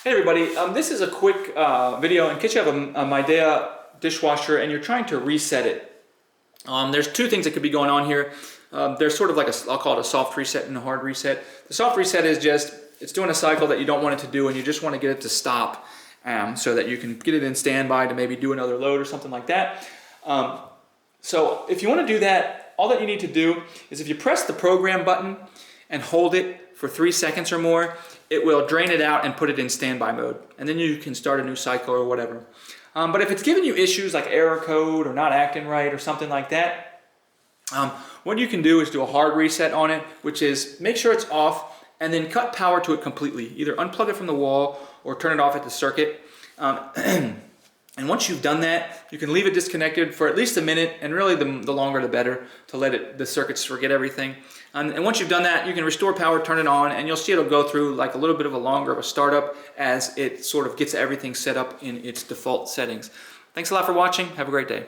Hey everybody, this is a quick video in case you have a Midea dishwasher and you're trying to reset it. There's two things that could be going on here. There's sort of like I'll call it a soft reset and a hard reset. The soft reset is just, it's doing a cycle that you don't want it to do and you just want to get it to stop so that you can get it in standby to maybe do another load or something like that. So if you want to do that, all that you need to do is if you press the program button and hold it for 3 seconds or more, it will drain it out and put it in standby mode. And then you can start a new cycle or whatever. But if it's giving you issues like error code or not acting right or something like that, what you can do is do a hard reset on it, which is make sure it's off and then cut power to it completely. Either unplug it from the wall or turn it off at the circuit. And once you've done that, you can leave it disconnected for at least a minute, and really the longer the better, to let the circuits forget everything. And once you've done that, you can restore power, turn it on, and you'll see it'll go through like a little bit of a longer of a startup as it sort of gets everything set up in its default settings. Thanks a lot for watching. Have a great day.